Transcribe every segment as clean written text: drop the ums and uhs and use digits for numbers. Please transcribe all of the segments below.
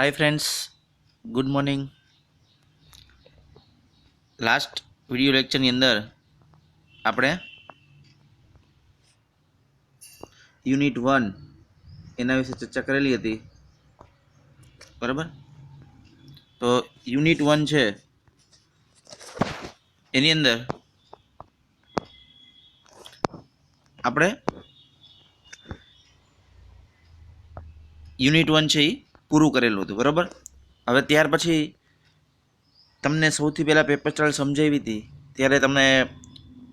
હાય friends, good morning. Last video લેક્ચરની અંદર આપણે યુનિટ 1 એના વિશે ચર્ચા કરેલી હતી, બરાબર. તો યુનિટ 1 છે એની અંદર આપણે યુનિટ 1 છે એ પૂરું કરેલું હતું, બરાબર. હવે ત્યાર પછી તમને સૌથી પહેલાં પેપર ચાલ સમજાવી હતી ત્યારે તમને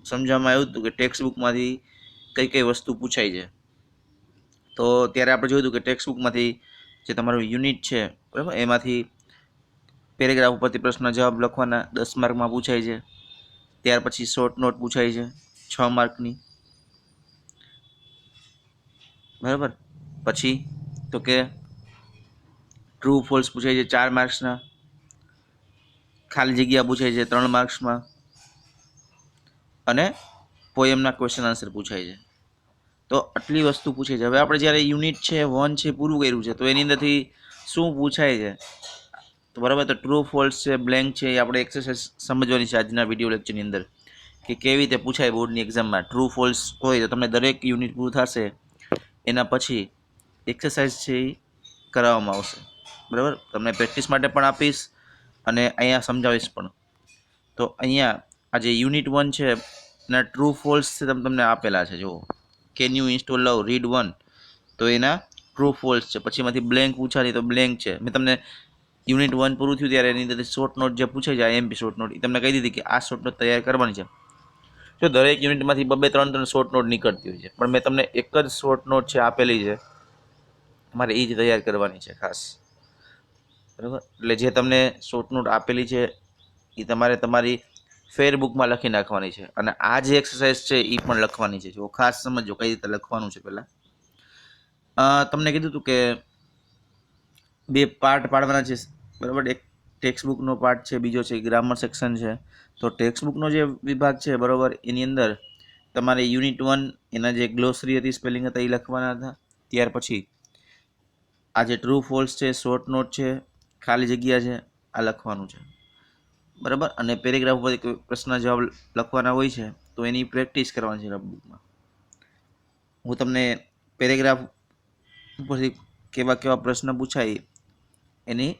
સમજાવવામાં આવ્યું હતું કે ટેક્સ્ટ બુકમાંથી કઈ કઈ વસ્તુ પૂછાય છે. તો ત્યારે આપણે જોયું હતું કે ટેક્સ્ટ બુકમાંથી જે તમારું યુનિટ છે, બરાબર, એમાંથી પેરેગ્રાફ ઉપરથી પ્રશ્ન જવાબ લખવાના 10 માર્કમાં પૂછાય છે. ત્યાર પછી શોર્ટ નોટ પૂછાય છે 6 માર્કની, બરાબર. પછી તો કે ટ્રુ ફોલ્સ પૂછાય છે 4 માર્ક્સના, ખાલી જગ્યા પૂછાય છે 3 માર્ક્સમાં, અને પોયમના ક્વેશ્ચન આન્સર પૂછાય છે. તો આટલી વસ્તુ પૂછે છે. હવે આપણે જ્યારે યુનિટ છે 1 છે પૂરું કર્યું છે તો એની અંદરથી શું પૂછાય છે, તો બરાબર. તો ટ્રુ ફોલ્સ છે, બ્લેન્ક છે, એ આપણે એક્સરસાઇઝ સમજવાની છે આજના વિડીયો લેક્ચરની અંદર કે કેવી રીતે પૂછાય બોર્ડની એક્ઝામમાં. ટ્રુ ફોલ્સ હોય તો તમને દરેક યુનિટ પૂરું થશે એના પછી એક્સરસાઇઝ છે એ કરાવવામાં આવશે, બરાબર. તમને પ્રેક્ટિસ માટે પણ આપીશ અને અહીંયા સમજાવીશ પણ. તો અહીંયા આ જે યુનિટ 1 છે એના ટ્રુ ફોલ્સ છે તમને આપેલા છે. જુઓ, can you install love read 1, તો એના ટ્રુ ફોલ્સ છે. પછી એમાંથી બ્લેન્ક પૂછાતી તો બ્લેન્ક છે. મેં તમને યુનિટ 1 પૂરું થયું ત્યારે એની અંદર શોર્ટ નોટ જે પૂછાય છે આઈએમપી શોર્ટ નોટ, એ તમને કહી દીધી કે આ શોર્ટ નોટ તૈયાર કરવાની છે. જો દરેક યુનિટમાંથી 2-3 શોર્ટ નોટ નીકળતી હોય છે, પણ મેં તમને એક જ શોર્ટ નોટ છે આપેલી છે, તમારે એ જ તૈયાર કરવાની છે ખાસ, બરાબર. એટલે જે તમને શોર્ટ નોટ આપેલી છે એ તમારે તમારી ફેરબુકમાં લખી નાખવાની છે, અને આ જે એક્સરસાઇઝ છે એ પણ લખવાની છે. જો ખાસ સમજો કઈ રીતે લખવાનું છે. પહેલાં તમને કીધું હતું કે 2 પાર્ટ પાડવાના છે, બરાબર. એક ટેક્સ્ટ બુકનો પાર્ટ છે, બીજો છે ગ્રામર સેક્શન છે. તો ટેક્સ્ટ બુકનો જે વિભાગ છે, બરાબર, એની અંદર તમારે યુનિટ 1 એના જે ગ્લોસરી હતી, સ્પેલિંગ હતા એ લખવાના હતા. ત્યાર પછી આ જે ટ્રુ ફોલ્સ છે, શોર્ટ નોટ છે, ખાલી જગ્યા છે, આ લખવાનું છે, બરાબર. અને પેરેગ્રાફ ઉપર પ્રશ્ન જવાબ લખવાના હોય છે તો એની પ્રેક્ટિસ કરવાની છે રફબુકમાં. હું તમને પેરેગ્રાફ ઉપરથી કેવા કેવા પ્રશ્ન પૂછાય એની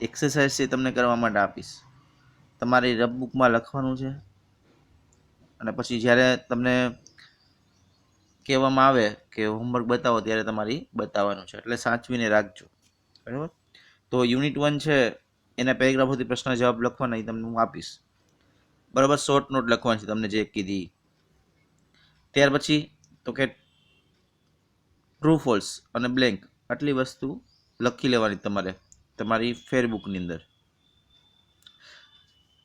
એક્સરસાઇઝ છે તમને કરવા માટે આપીશ. તમારી રફબુકમાં લખવાનું છે, અને પછી જ્યારે તમને કહેવામાં આવે કે હોમવર્ક બતાવો ત્યારે તમારી બતાવવાનું છે, એટલે સાચવીને રાખજો, બરાબર. તો યુનિટ 1 છે એના પેરેગ્રાફોથી પ્રશ્ન જવાબ લખવાના એ તમને હું આપીશ, બરાબર. શોર્ટ નોટ લખવાની છે તમને જે કીધી. ત્યાર પછી તો કે ટ્રુ ફોલ્સ અને બ્લેન્ક આટલી વસ્તુ લખી લેવાની તમારે તમારી ફેરબુકની અંદર.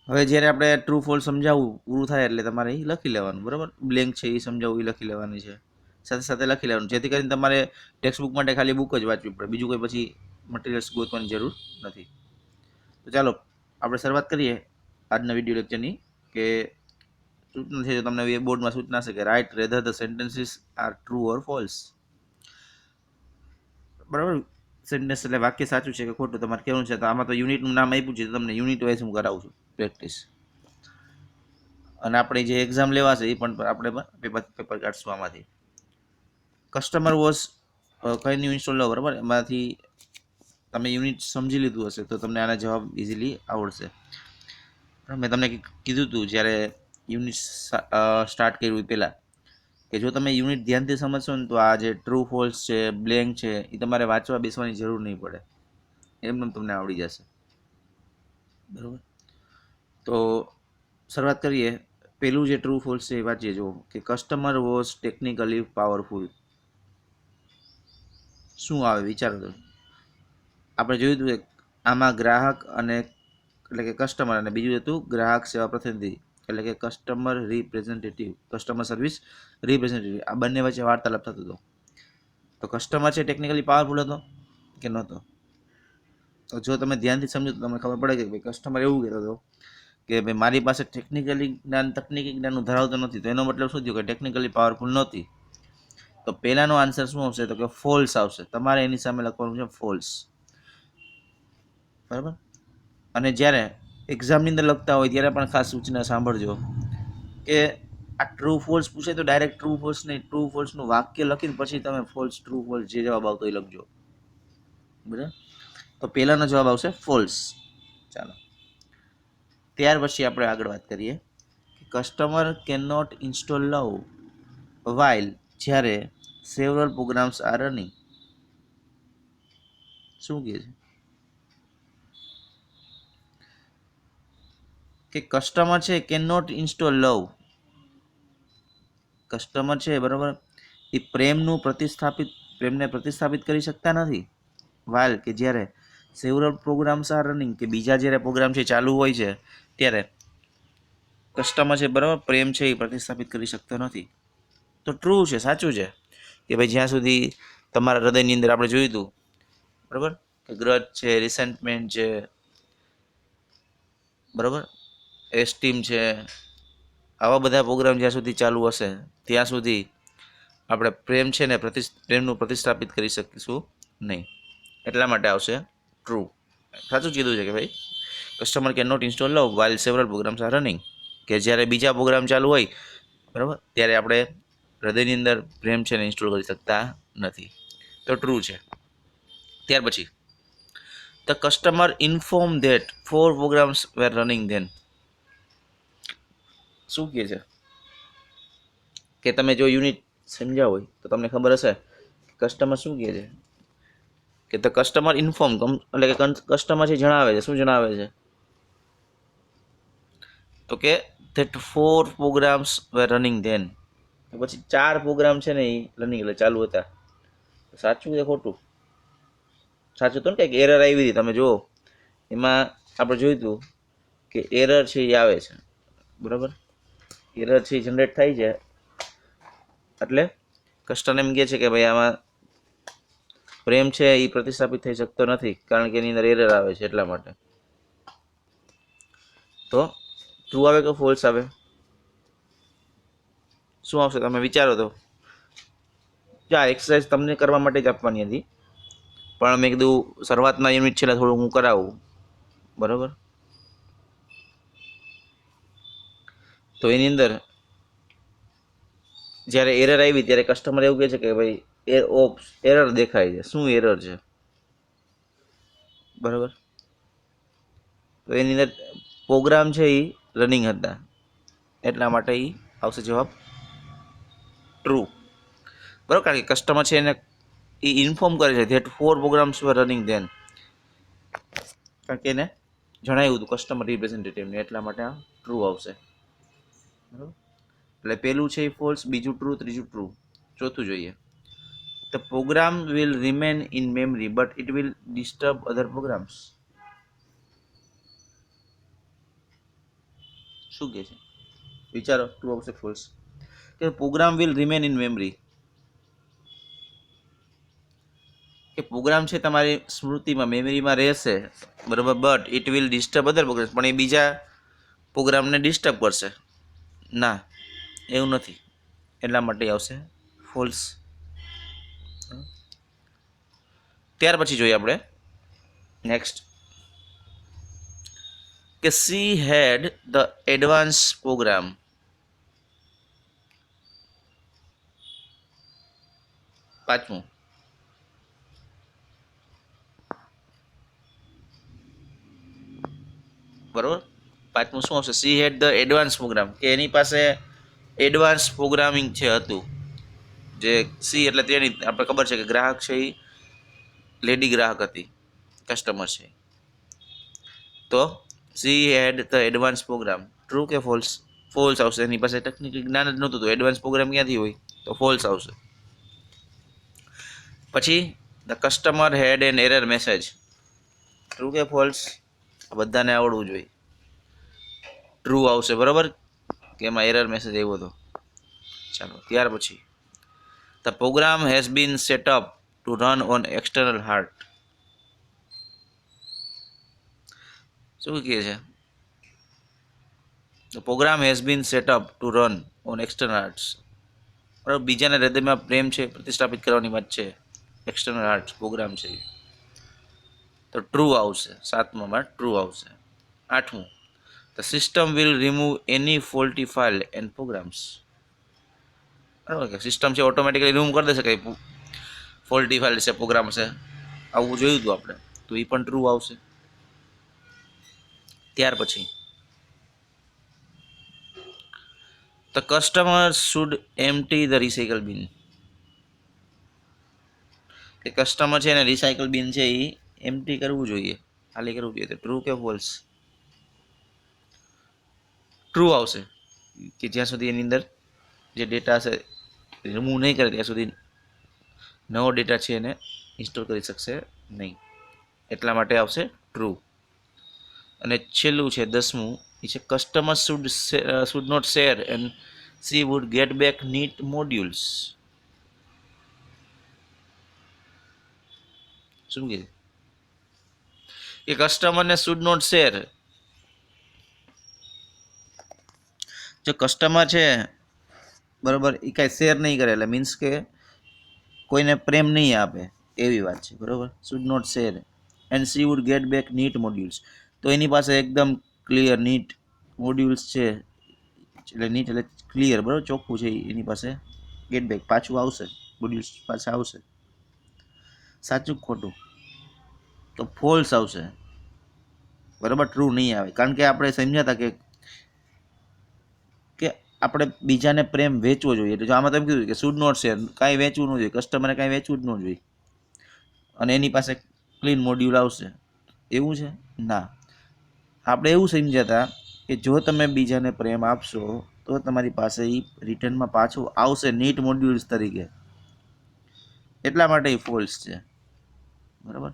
હવે જ્યારે આપણે ટ્રુ ફોલ્સ સમજાવવું પૂરું થાય એટલે તમારે એ લખી લેવાનું, બરાબર. બ્લેન્ક છે એ સમજાવવું એ લખી લેવાની છે, સાથે સાથે લખી લેવાનું, જેથી કરીને તમારે ટેક્સ્ટ બુક માટે ખાલી બુક જ વાંચવી પડે, બીજું કોઈ પછી મટીરિયલ્સ ગોતવાની જરૂર નથી. તો ચાલો આપણે શરૂઆત કરીએ આજના વિડીયો લેક્ચરની. કે સૂચના છે, તમને બોર્ડમાં સૂચના છે કે write whether the sentences are true or false, બરાબર. સેન્ટેન્સ એટલે વાક્ય સાચું છે કે ખોટું તમારે કેવું છે. તો આમાં તો યુનિટનું નામ આપ્યું છે, તો તમને યુનિટ વાઇઝ હું કરાવું છું પ્રેક્ટિસ. અને આપણે જે એક્ઝામ લેવાશે એ પણ આપણે પેપર કાઢશું આમાંથી. કસ્ટમર વોઝ કઈ ન્યુ ઇન્સ્ટોલ લો, બરાબર. એમાંથી તમે યુનિટ સમજી લીધું હશે તો તમને આના જવાબ ઇઝીલી આવડશે. મેં તમને કીધું હતું જ્યારે યુનિટ સ્ટાર્ટ કર્યું એ પહેલાં કે જો તમે યુનિટ ધ્યાનથી સમજશો ને તો આ જે ટ્રુ ફોલ્સ છે, બ્લેન્ક છે, એ તમારે વાંચવા બેસવાની જરૂર નહીં પડે, એમને તમને આવડી જશે, બરાબર. તો શરૂઆત કરીએ. પેલું જે ટ્રુ ફોલ્સ છે એ વાંચીએ. જો કે કસ્ટમર વોઝ ટેકનિકલી પાવરફુલ, શું આવે વિચારો તો. આપણે જોયું હતું કે આમાં ગ્રાહક અને એટલે કે કસ્ટમર, અને બીજું હતું ગ્રાહક સેવા પ્રતિનિધિ એટલે કે customer representative, customer service representative, આ બંને વચ્ચે વાર્તાલાપ થતો હતો. તો કસ્ટમર છે ટેકનિકલી પાવરફુલ હતો કે નહોતો? તો જો તમે ધ્યાનથી સમજો તો તમને ખબર પડે કે ભાઈ કસ્ટમર એવું કહેતો હતો કે ભાઈ મારી પાસે ટેકનિકલી જ્ઞાન, તકનીકી જ્ઞાન ધરાવતો નથી. તો એનો મતલબ શું થયો કે ટેકનિકલી પાવરફુલ નહોતી. તો પહેલાનો આન્સર શું આવશે? તો કે ફોલ્સ આવશે. તમારે એની સામે લખવાનું છે ફોલ્સ. બરાબર. અને જ્યારે એક્ઝામની અંદર લખતા હોય ત્યારે પણ ખાસ સૂચના સાંભળજો કે આ ટ્રુ ફોલ્સ પૂછે તો ડાયરેક્ટ ટ્રુ ફોલ્સ નહીં, ટ્રુ ફોલ્સનું વાક્ય લખીને પછી તમે ફોલ્સ ટ્રુ ફોલ્સ જે જવાબ આવતો એ લખજો. બરાબર. તો પહેલાનો જવાબ આવશે ફોલ્સ. ચાલો, ત્યાર પછી આપણે આગળ વાત કરીએ કે customer can not install love while જ્યારે સેવરલ પ્રોગ્રામ્સ આર રનિંગ. શું કહે છે કે કસ્ટમર છે can not install love, customer છે બરાબર એ પ્રેમને પ્રતિસ્થાપિત કરી શકતા નથી વાઇલ કે જ્યારે સેવરલ પ્રોગ્રામ્સ આર રનિંગ કે બીજા જ્યારે પ્રોગ્રામ છે ચાલુ હોય છે ત્યારે કસ્ટમર છે બરાબર પ્રેમ છે એ પ્રતિસ્થાપિત કરી શકતો નથી. તો ટ્રુ છે, સાચું છે કે ભાઈ જ્યાં સુધી તમારા હૃદયની અંદર આપણે જોયું હતું બરાબર કે ગ્રજ છે, રિસેન્ટમેન્ટ છે, બરાબર એસ્ટીમ છે, આવા બધા પ્રોગ્રામ જ્યાં સુધી ચાલુ હશે ત્યાં સુધી આપણે પ્રેમ છે ને પ્રેમનું પ્રતિસ્થાપિત કરી શકીશું નહીં. એટલા માટે આવશે ટ્રુ. સાચું કીધું છે કે ભાઈ customer can not install love while several programs are running કે જ્યારે બીજા પ્રોગ્રામ ચાલુ હોય બરાબર ત્યારે આપણે હૃદયની અંદર પ્રેમ છે ને ઇન્સ્ટોલ કરી શકતા નથી. તો ટ્રુ છે. ત્યાર પછી the customer inform that 4 programs were running then. શું કહે છે કે તમે જો યુનિટ સમજ્યા હોય તો તમને ખબર હશે કસ્ટમર શું કહે છે કે ધ કસ્ટમર ઇન્ફોર્મ એટલે કે કસ્ટમર છે જણાવે છે. શું જણાવે છે તો કે that 4 programs were running then, પછી 4 પ્રોગ્રામ છે ને એ રનિંગ એટલે ચાલુ હતા. સાચું કે ખોટું? સાચું તો ને કંઈક એરર આવી હતી તમે જુઓ એમાં આપણે જોયું હતું કે એરર છે એ આવે છે બરાબર, એરર છે એ જનરેટ થાય છે એટલે કસ્ટમર એમ કહે છે કે ભાઈ આમાં પ્રેમ છે એ પ્રતિસ્થાપિત થઈ શકતો નથી કારણ કે એની અંદર એરર આવે છે એટલા માટે. તો ટ્રુ આવે કે ફોલ્સ આવે? શું આવશે તમે વિચારો તો. આ એક્સરસાઇઝ તમને કરવા માટે જ આપવાની હતી પણ મેં કીધું શરૂઆતના યુનિટ છે થોડું હું કરાવું બરાબર. તો એની અંદર જ્યારે એરર આવી ત્યારે કસ્ટમર એવું કહે છે કે ભાઈ એરર દેખાય છે. શું એરર છે બરાબર? તો એની અંદર પ્રોગ્રામ છે એ રનિંગ હતા એટલા માટે એ આવશે જવાબ ટ્રુ બરાબર. કારણ કે કસ્ટમર છે એને એ ઇન્ફોર્મ કરે છે that 4 programs were running then, કારણ કે એને જણાવ્યું હતું કસ્ટમર રિપ્રેઝેન્ટેટિવને એટલા માટે આ ટ્રુ આવશે બરાબર. એટલે પહેલું છે એ ફોલ્સ, બીજું ટ્રુ, ત્રીજું ટ્રુ. ચોથું જોઈએ the program will remain in memory but it will disturb other programs. શું કહે છે વિચારો, ટ્રુ આવશે ફોલ્સ? કે program will remain in memory કે પ્રોગ્રામ છે તમારી સ્મૃતિમાં મેમરીમાં રહેશે બરાબર but it will disturb other programs પણ એ બીજા પ્રોગ્રામને ડિસ્ટર્બ કરશે. ના એવું નથી એટલા માટે આવશે ફોલ્સ. ત્યાર પછી જોઈએ આપણે નેક્સ્ટ કે she had the advance program. પાંચમું બરાબર. પાંચમું શું આવશે? She had the advance program કે એની પાસે એડવાન્સ પ્રોગ્રામિંગ છે હતું. જે સી એટલે તેની આપણે ખબર છે કે ગ્રાહક છે એ લેડી ગ્રાહક હતી, કસ્ટમર છે. તો she had the advance program. True કે ફોલ્સ? ફોલ્સ આવશે. એની પાસે ટેકનિકલ જ્ઞાન જ નહોતું તો એડવાન્સ પ્રોગ્રામ ક્યાંથી હોય? તો ફોલ્સ આવશે. પછી the customer head N error message. True કે ફોલ્સ? બધાને આવડવું જોઈએ. ટ્રુ આવશે બરાબર કે એમાં એરર મેસેજ આવ્યો હતો. ચાલો ત્યાર પછી the program has been set up to run on external hard. શું કહે છે? The program has been set up to run on external hearts બરાબર. બીજાના હૃદયમાં પ્રેમ છે પ્રતિષ્ઠાપિત કરવાની વાત છે. એક્સટર્નલ હાર્ટ્સ પ્રોગ્રામ છે. તો ટ્રુ આવશે. 7માં ટ્રુ આવશે. 8મું, the system will remove any faulty file and programs. બરાબર કે સિસ્ટમ છે ઓટોમેટિકલી રિમૂવ કરી દેશે કંઈ ફોલ્ટી ફાઇલ છે પ્રોગ્રામ છે, આવું જોયું હતું આપણે, તો એ પણ ટ્રુ આવશે. ત્યાર પછી the customer should empty the recycle બિન. કે કસ્ટમર છે ને રિસાયકલ બિન છે એ એમ્પ્ટી કરવું જોઈએ, ખાલી કરવું જોઈએ. તો ટ્રુ કે ફોલ્સ? ટ્રુ આવશે, કે જ્યાં સુધી એની અંદર જે ડેટા છે રિમૂવ નહીં કરે ત્યાં સુધી નવો ડેટા છે એને ઇન્સ્ટોલ કરી શકશે નહીં, એટલા માટે આવશે ટ્રુ. અને છેલ્લું છે 10મું, એ છે customer should not share and she would get back neat modules. શું કે કસ્ટમરને શુડ નોટ શેર, જો કસ્ટમર છે બરોબર એ કાંઈ શેર નહીં કરે, એટલે મીન્સ કે કોઈને પ્રેમ નહીં આપે એવી વાત છે, બરોબર. Should not share and she would get back neat modules, તો એની પાસે એકદમ ક્લિયર નીટ મોડ્યુલ્સ છે, એટલે નીટ એટલે ક્લિયર, બરાબર, ચોખ્ખું છે, એની પાસે ગેટ બેક પાછું આવશે, મોડ્યુલ્સ પાછા આવશે. સાચું ખોટું? તો ફોલ્સ આવશે, બરાબર, ટ્રુ નહીં આવે. કારણ કે આપણે સમજ્યા હતા કે આપણે બીજાને પ્રેમ વેચવો જોઈએ, એટલે જો આમાં તમે કીધું કે શુડ નોટ શેર, કાંઈ વેચવું ન જોઈએ, કસ્ટમરે કાંઈ વેચવું જ ન જોઈએ, અને એની પાસે ક્લીન મોડ્યુલ આવશે, એવું છે ના. આપણે એવું સમજ્યા હતા કે જો તમે બીજાને પ્રેમ આપશો તો તમારી પાસે એ રિટર્નમાં પાછું આવશે નીટ મોડ્યુલ્સ તરીકે, એટલા માટે એ ફોલ્સ છે, બરાબર.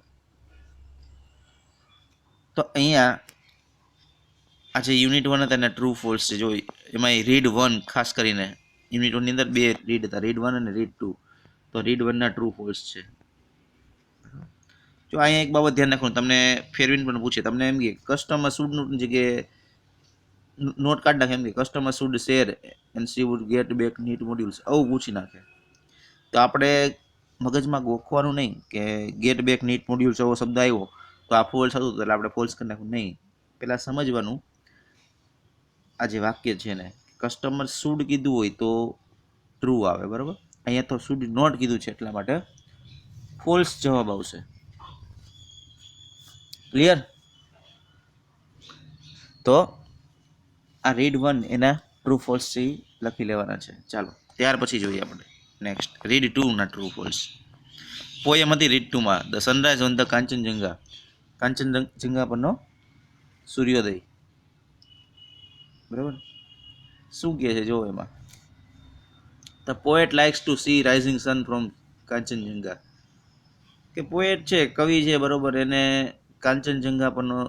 તો અહીંયા આ જે યુનિટ 1 હતા એને ટ્રુ ફોલ્સ છે. જો એમાં રીડ 1 ખાસ કરીને યુનિટ 1 ની અંદર 2 રીડ હતા, રીડ 1 અને રીડ 2, તો રીડ 1 ના ટ્રુ ફોલ્સ છે. જો અહીંયા એક બાબત ધ્યાન રાખવાનું, તમને ફેરવીને પણ પૂછે, તમને એમ કે કસ્ટમર શુડ જગ્યાએ નોટ કાઢ નાખે, એમ કે customer should share and she would get back neat modules, આવું પૂછી નાખે, તો આપણે મગજમાં ગોખવાનું નહીં કે ગેટ બેક નીટ મોડ્યુલ્સ એવો શબ્દ આવ્યો તો આ ફોલ્સ હતું, એટલે આપણે ફોલ્સ કરી નાખવું નહીં. પહેલાં સમજવાનું આ જે વાક્ય છે ને, કસ્ટમર શુડ કીધું હોય તો ટ્રુ આવે, બરાબર. અહીંયા તો શુડ નોટ કીધું છે એટલા માટે ફોલ્સ જવાબ આવશે. ક્લિયર? તો આ રીડ 1 એના ટ્રુ ફોલ્સ છે લખી લેવાના છે. ચાલો ત્યાર પછી જોઈએ આપણે નેક્સ્ટ રીડ 2 ના ટ્રુ ફોલ્સ. પોયમ હતી રીડ 2માં, the sunrise on the Kanchenjunga, Kanchenjunga પરનો સૂર્યોદય, બરાબર. શું કહે છે જો એમાં, the poet likes to see rising sun from Kanchenjunga, કે પોએટ છે, કવિ છે, બરોબર, એને કાંચનજંગા પરનો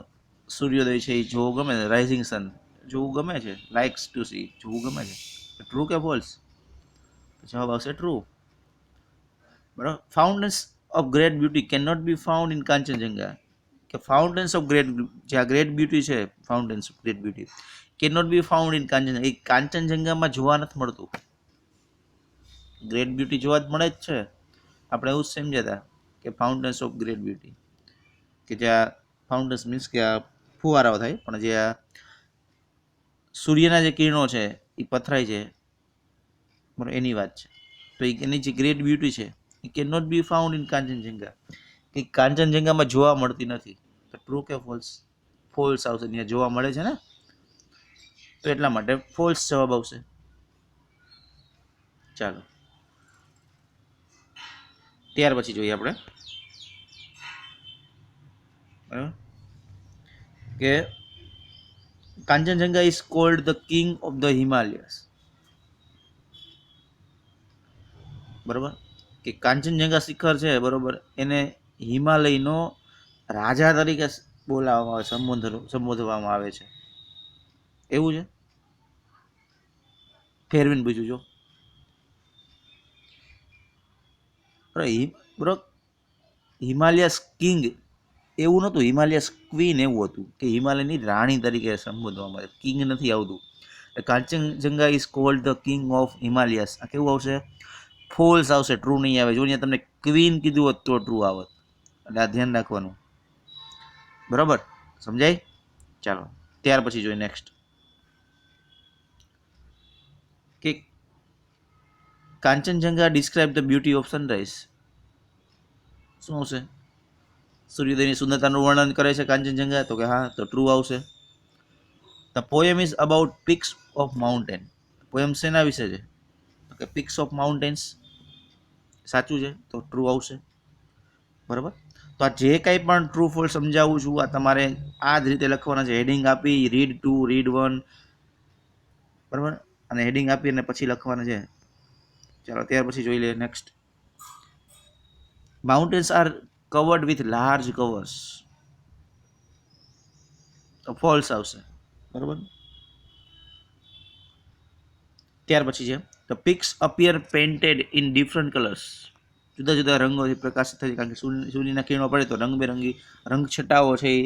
સૂર્યોદય છે એ જોવું ગમે છે, રાઇઝિંગ સન જોવું ગમે છે, લાઇક્સ ટુ સી જોવું ગમે છે. ટ્રુ કે ફોલ્સ? જવાબ આવશે ટ્રુ, બરાબર. Fountains of great beauty can not be found in Kanchenjunga, કે ફાઉન્ટેન્સ ઓફ ગ્રેટ, જે આ ગ્રેટ બ્યુટી છે, fountains of great beauty can not be found in Kanchenjunga, એ કાંચનજંગામાં જોવા નથી મળતું. ગ્રેટ બ્યુટી જોવા જ મળે જ છે, આપણે એવું જ સમજ્યા હતા કે ફાઉન્ટેન્સ ઓફ ગ્રેટ બ્યુટી, કે જ્યાં ફાઉન્ટેન્સ મીન્સ કે આ ફુવારાઓ થાય, પણ જે આ સૂર્યના જે કિરણો છે એ પથરાય છે, બરાબર, એની વાત છે. તો એની જે ગ્રેટ બ્યુટી છે એ can not be found in Kanchenjunga, કે કાંચનજંગામાં જોવા મળતી નથી. તો ટ્રુ કે ફોલ્સ? ફોલ્સ આવશે, ત્યાં જોવા મળે છે ને, તો એટલા માટે ફોલ્સ જવાબ આવશે. ચાલો ત્યાર પછી જોઈએ આપણે, બરાબર, કે Kanchenjunga is called the king of the Himalayas, બરાબર, કે કાંચનજંગા શિખર છે, બરાબર, એને હિમાલયનો રાજા તરીકે બોલાવવામાં આવે, સંબોધવામાં આવે છે, એવું છે. ફેરવીને પૂછ્યું જો, બરાબર, હિમાલયસ કિંગ એવું નહોતું, હિમાલયસ ક્વીન એવું હતું, કે હિમાલયની રાણી તરીકે સંબોધવામાં આવે, કિંગ નથી આવતું. Kanchenjunga is called the king of Himalayas, આ કેવું આવશે? ફોલ્સ આવશે, ટ્રુ નહીં આવે. જો અહીંયા તમને ક્વીન કીધું હોત તો ટ્રુ આવત, એટલે આ ધ્યાન રાખવાનું. બરાબર, સમજાય? ચાલો ત્યાર પછી જોઈએ નેક્સ્ટ કે Kanchenjunga describe the beauty of sunrise. શું આવશે? સૂર્યોદયની સુંદરતાનું વર્ણન કરે છે કાંચનજંગા, તો કે હા, તો ટ્રુ આવશે. The poem is about picks of mountain. Poem શેના વિશે છે? તો કે પિક્સ ઓફ માઉન્ટેન્સ. સાચું છે, તો ટ્રુ આવશે. બરાબર. તો આ જે કંઈ પણ ટ્રુ ફોલ્સ સમજાવું છું આ તમારે આ જ રીતે લખવાના છે. હેડિંગ આપી રીડ 2, રીડ 1, બરાબર, અને હેડિંગ આપી અને પછી લખવાના છે. ચાલો ત્યાર પછી જોઈ લઈએ next. Mountains are covered with large covers. તો ફોલ્સ આવશે. બરાબર. ત્યાર પછી છે the peaks appear painted in different colours. જુદા જુદા રંગોથી પ્રકાશિત થાય છે, કારણ કે સૂર્યના કિરણો પડે તો રંગબેરંગી રંગ છટાઓ છે એ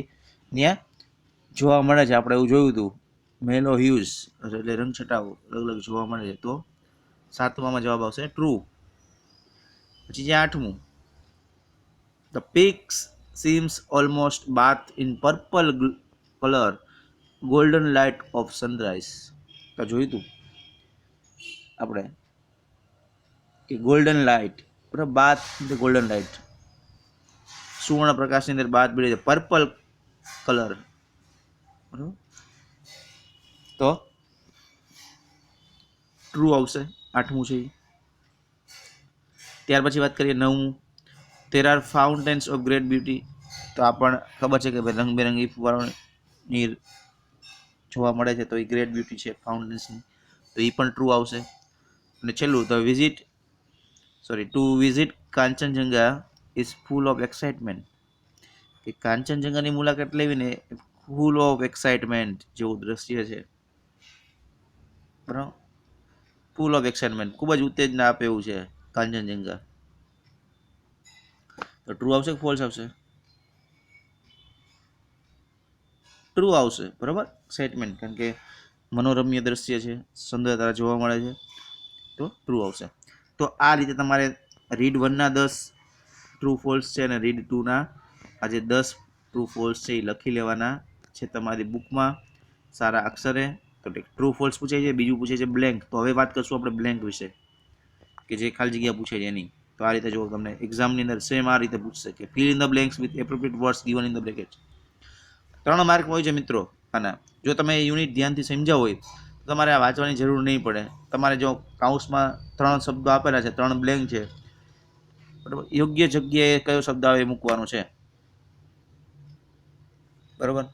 ત્યાં જોવા મળે છે. આપણે એવું જોયું હતું, મેલો હ્યુઝ એટલે રંગ છટાઓ અલગ અલગ જોવા મળે છે. તો 7માં જવાબ આવશે ટ્રુ. પછી જે 8મું, the peaks seems almost bath in purple colour golden light of sunrise. તો જોયું હતું આપણે કે ગોલ્ડન લાઇટ, બરાબર, બાથ ગોલ્ડન લાઇટ, સુવર્ણ પ્રકાશની અંદર બાદ બીડે છે પર્પલ કલર. બરાબર, તો ટ્રુ આવશે. 8મું છે. ત્યાર પછી વાત કરીએ 9મું, there are fountains of great beauty. તો આ પણ ખબર છે કે ભાઈ રંગબેરંગી ફુવારોની જોવા મળે છે, તો એ ગ્રેટ બ્યુટી છે ફાઉન્ટેન્સની, તો એ પણ ટ્રુ આવશે. અને છેલ્લું, to visit Kanchenjunga is full of excitement. કે કાંચનજંગાની મુલાકાત લેવીને ફૂલ ઓફ એક્સાઇટમેન્ટ જેવું દ્રશ્ય છે. બરાબર, ફૂલ ઓફ એક્સાઇટમેન્ટ, ખૂબ જ ઉત્તેજના આપે એવું છે કાંચનજંગા. તો ટ્રુ આવશે કે ફોલ્સ આવશે? ટ્રુ આવશે. બરાબર, એક્સાઇટમેન્ટ, કારણ કે મનોરમ્ય દ્રશ્ય છે, સુંદરતા જોવા મળે છે, તો ટ્રુ આવશે. તો આ રીતે તમારે રીડ 1ના 10 ટ્રુ ફોલ્સ છે અને રીડ 2ના આજે 10 ટ્રુ ફોલ્સ છે એ લખી લેવાના છે તમારી બુકમાં સારા અક્ષરે. તો ટ્રુ ફોલ્સ પૂછાય છે. બીજું પૂછે છે બ્લેન્ક. તો હવે વાત કરશું આપણે બ્લેન્ક વિશે, કે જે ખાલી જગ્યા પૂછે છે એની. તો આ રીતે જો તમને એક્ઝામની અંદર સેમ આ રીતે પૂછશે કે fill in the blanks with appropriate words given in the bracket. 3 mark હોય છે મિત્રો આના. જો તમે યુનિટ ધ્યાનથી સમજ્યા હોય તો તમારે આ વાંચવાની જરૂર નહીં પડે. તમારે જો કાઉન્સમાં 3 શબ્દો આપેલા છે, 3 બ્લેન્ક છે, બરાબર, યોગ્ય જગ્યાએ કયો શબ્દ આવે એ મૂકવાનો છે. બરાબર.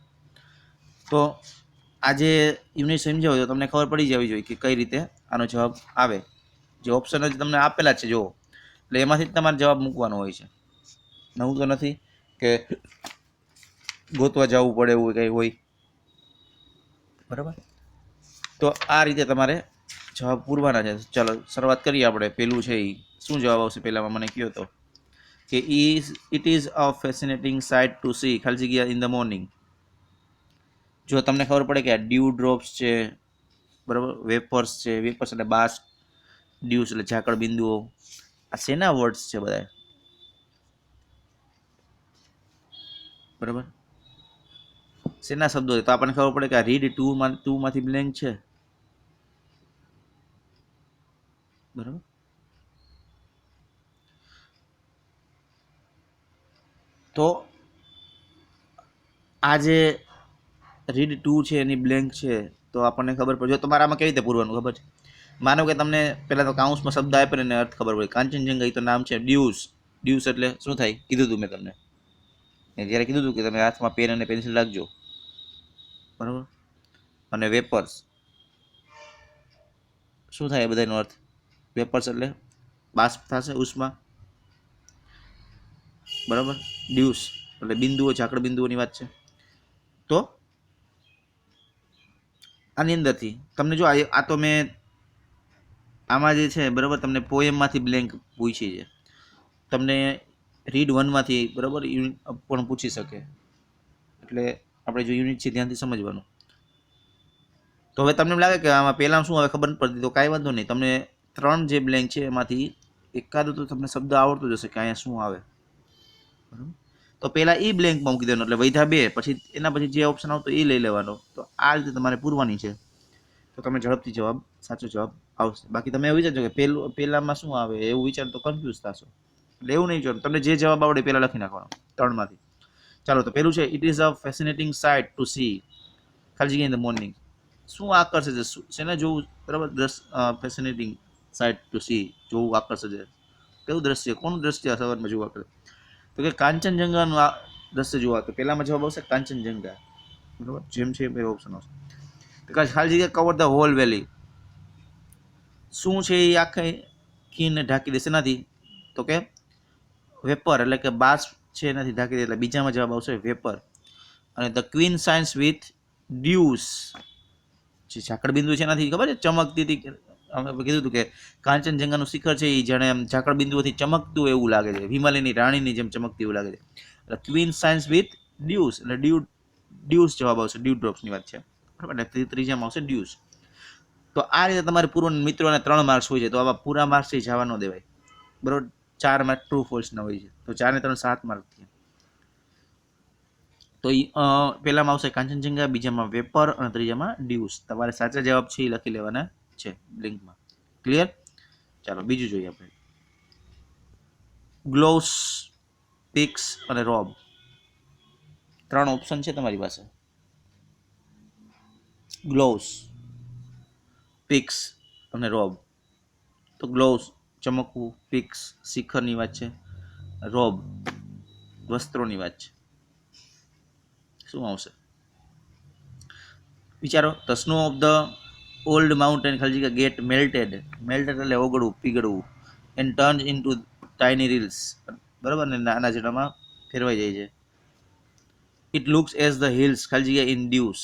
તો આજે યુનિટ સમજાવ તો તમને ખબર પડી જવી જોઈએ કે કઈ રીતે આનો જવાબ આવે. જે ઓપ્શન જ તમને આપેલા છે જુઓ, એટલે એમાંથી જ તમારે જવાબ મૂકવાનો હોય છે. નવું તો નથી કે ગોતવા જવું પડે એવું કંઈ હોય. બરાબર. તો આ રીતે તમારે જવાબ પૂરવાના છે. ચાલો શરૂઆત કરીએ આપણે. પેલું છે એ શું જવાબ આવશે પહેલામાં મને કહો તો કે it is a fascinating sight to see ખાલી જગ્યા ઇન ધ મોર્નિંગ. જો તમને ખબર પડે કે આ ડ્યુ ડ્રોપ્સ છે, બરાબર, વેપર્સ છે, વેપર્સ એટલે બાસ, ડ્યુસ એટલે ઝાકળ બિંદુઓ, આ શેના વર્ડ્સ છે બધા? બરાબર, શેના શબ્દો છે? તો આપણને ખબર પડે કે આ રીડ 2માંથી બ્લેન્ક છે. બરાબર. તો આ જે રીડ 2 છે એની બ્લેન્ક છે, તો આપણને ખબર પડે. જો તમારે આમાં કેવી રીતે પૂરવાનું ખબર છે? માનો કે તમને પહેલાં તો કાઉન્સમાં શબ્દ આપે ને અર્થ ખબર પડે. કાંચનજંગા એ તો નામ છે. ડ્યુસ, ડ્યુસ એટલે શું થાય કીધું હતું મેં તમને જ્યારે કીધું હતું કે તમે હાથમાં પેન અને પેન્સિલ રાખજો, બરાબર. અને વેપર્સ શું થાય બધાનો અર્થ? વેપર્સ એટલે બાષ્પ થશે, ઉષ્મા, બરાબર. ડ્યુસ એટલે બિંદુઓ, ઝાકળ બિંદુઓની વાત છે. તો આની અંદરથી તમને જો આ તો મેં આમાં જે છે, બરાબર, તમને પોએમમાંથી બ્લેન્ક પૂછી છે. તમને રીડ 1માંથી, બરાબર, પણ પૂછી શકે. એટલે આપણે જો યુનિટ છે ધ્યાનથી સમજવાનું. તો હવે તમને એમ લાગે કે આમાં પહેલાં શું હવે ખબર નથી પડતી, તો કાંઈ વાંધો નહીં. તમને 3 જે બ્લેન્ક છે એમાંથી એકાદો તો તમને શબ્દ આવડતો જશે કે અહીંયા શું આવે. બરાબર. તો પહેલાં એ બ્લેન્કમાં મૂકી દેવાનો, એટલે વૈધા 2, પછી એના પછી જે ઓપ્શન આવતો એ લઈ લેવાનો. તો આ રીતે તમારે પૂરવાની છે, તો તમે ઝડપથી સાચો જવાબ આવશે. બાકી તમે એવું વિચારજો કે પહેલામાં શું આવે એવું વિચાર તો કન્ફ્યુઝ થશો. એટલે એવું નહીં જોવાનું, તમને જે જવાબ આવડે પહેલાં લખી નાખવાનો 3માંથી. ચાલો, તો પેલું છે, it is a fascinating sight to see ખાલી જગ્યા ઇન ધ મોર્નિંગ. શું આકર્ષે છે, શેને જોવું, બરાબર? ફેસિનેટિંગ સાઇટ ટુ સી, જોવું આકર્ષે છે. કેવું દ્રશ્ય, કોનું દ્રશ્ય સવારમાં જોવા કરે? તો કે કાંચનજંઘાનું આ દ્રશ્ય જોવા. તો પહેલામાં જવાબ આવશે કાંચનજંઘા, બરાબર? જેમ છે એ ઓપ્શન આવશે. તો ખાલી જગ્યા કવર ધ હોલ વેલી, શું છે એ આખી ખીણને ઢાંકી દેશે નથી? તો કે વેપર, એટલે કે બાષ્પ છે એનાથી ઢાંકી દે, એટલે બીજામાં જવાબ આવશે વેપર. અને ધ ક્વીન સાયન્સ વિથ ડ્યુસ, જે ઝાકળ બિંદુ છે એનાથી ખબર છે ચમકતી હતી. અમે કીધું હતું કે કાંચનજંઘાનું શિખર છે એ જાણે એમ ઝાકળ બિંદુઓથી ચમકતું એવું લાગે છે, હિમાલયની રાણીની જેમ ચમકતી એવું લાગે છે. એટલે ક્વીન સાયન્સ વિથ ડ્યુસ, એટલે ડ્યુસ જવાબ આવશે. ડ્યુ ડ્રોપ્સની વાત છે, બરાબર? એટલે ત્રીજામાં આવશે ડ્યુસ. તો આ રીતે તમારે પૂર્વ મિત્રોને 3 માર્ક્સ હોય છે, તો આવા પૂરા માર્ક્સ જવા ન દેવાય, બરાબર? 4 માર્ક ટ્રુ ફોલ્સના હોય છે, તો 4 ને 3 7 માર્ક થયા. તો પહેલામાં આવશે કાંચનજંઘા, બીજામાં વેપર અને ત્રીજામાં ડ્યુસ. તમારે સાચા જવાબ છે એ લખી લેવાના છે બ્લિંકમાં. ક્લિયર? ચાલો બીજું જોઈએ આપણે. ગ્લોવ્સ, પિક્સ અને રોબ, 3 ઓપ્શન છે તમારી પાસે. ગ્લોવ્સ, પિક્સ અને રોબ. તો ગ્લોવ્સ ચમકવું, પિક્સ શિખરની વાત છે, રોબ વસ્ત્રોની વાત છે. શું આવશે વિચારો? The snow of the old mountain ખાલી જગ્યા ગેટ મેલ્ટેડ, મેલ્ટેડ એટલે ઓગળવું, પીગળવું, and turn into tiny rills, બરાબર? ને નાના જણામાં ફેરવાઈ જાય છે. It looks as the hills ખાલી જગ્યા ઇન ડ્યુસ,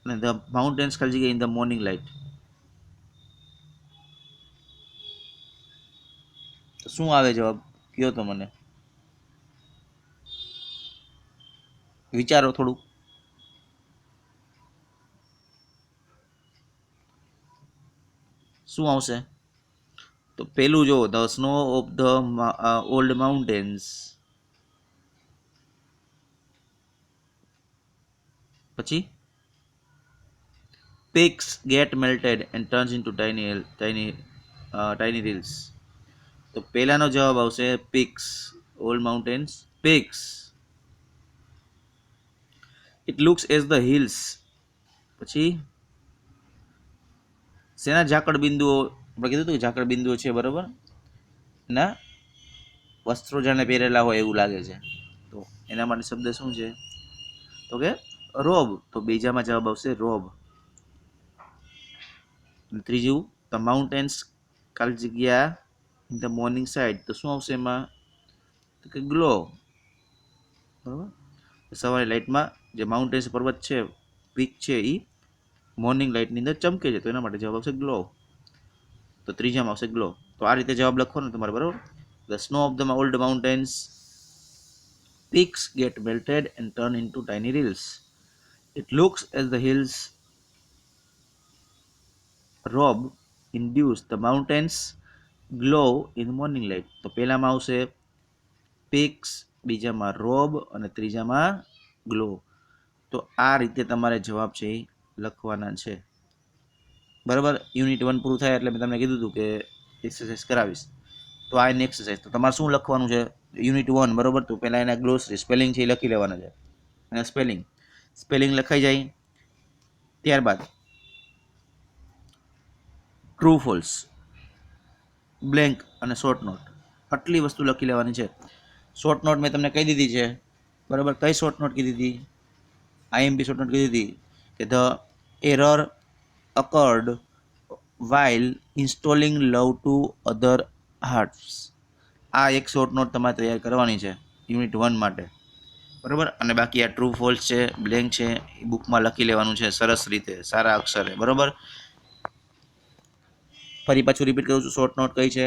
અને ધ માઉન્ટેન્સ ખાલી જગ્યા ઇન ધ મોર્નિંગ લાઇટ. તો શું આવે જવાબ, કયો તો મને, વિચારો થોડું. શું આવશે? તો પેલું જો, the snow of the old mountains, પછી pigs get melted and turns into tiny reels. તો પહેલાનો જવાબ આવશે pigs, old mountains, pigs. It looks as the hills, પછી શેના ઝાકળ બિંદુઓ, આપણે કીધું હતું ઝાકળ બિંદુઓ છે, બરાબર? ના વસ્ત્રો જાણે પહેરેલા હોય એવું લાગે છે, તો એના માટે શબ્દ શું છે? તો કે રોબ. તો બીજામાં જવાબ આવશે રોબ. ત્રીજું, ધ માઉન્ટેન્સ ખાલી જગ્યા ઇન ધ મોર્નિંગ સાઇડ, તો શું આવશે એમાં? તો કે ગ્લો, બરાબર? સવારે લાઇટમાં જે માઉન્ટેન્સ પર્વત છે, પીક છે, એ મોર્નિંગ લાઇટની અંદર ચમકે છે, તો એના માટે જવાબ આવશે ગ્લો. તો ત્રીજામાં આવશે ગ્લો. તો આ રીતે જવાબ લખવાનો તમારે, બરાબર? The snow of the old mountains, peaks get melted and turn into tiny reels. It looks as the hills robe induce the mountains glow in the morning light. તો પહેલામાં આવશે peaks, બીજામાં robe અને ત્રીજામાં glow. તો આ રીતે તમારે જવાબ છે એ લખવાના છે, બરાબર? યુનિટ 1 પૂરું થાય એટલે મેં તમને કીધું હતું કે એક્સરસાઇઝ કરાવીશ. તો આ એની એક્સરસાઇઝ. તો તમારે શું લખવાનું છે? યુનિટ 1, બરાબર? તો પહેલાં એના ગ્લોસરી સ્પેલિંગ છે એ લખી લેવાના છે. અને સ્પેલિંગ લખાઈ જાય ત્યારબાદ ટ્રુ ફોલ્સ, બ્લેન્ક અને શોર્ટ નોટ, આટલી વસ્તુ લખી લેવાની છે. શોર્ટ નોટ મેં તમને કહી દીધી છે, બરાબર? કઈ શોર્ટ નોટ કીધી હતી? આઈએમપી શોર્ટ નોટ કીધી હતી કે the error occurred while installing love to other hearts. આ એક શોર્ટ નોટ તમારે તૈયાર કરવાની છે યુનિટ 1 માટે, બરાબર? અને બાકી આ ટ્રુ ફોલ્સ છે, બ્લેન્ક છે, એ બુકમાં લખી લેવાનું છે સરસ રીતે, સારા અક્ષરે, બરાબર? ફરી પાછું રિપીટ કરું છું. શોર્ટ નોટ કઈ છે?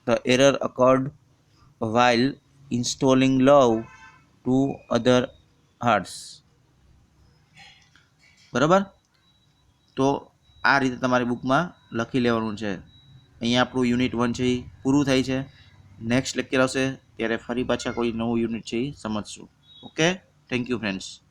The error occurred while installing love to other hearts, બરાબર? તો આ રીતે તમારી બુકમાં લખી લેવાનું છે. અહીંયા આપણું યુનિટ 1 છે એ પૂરું થાય છે. નેક્સ્ટ લેક્ચર આવશે ત્યારે ફરી પાછા કોઈ નવું યુનિટ છે એ સમજશું. Okay, thank you friends.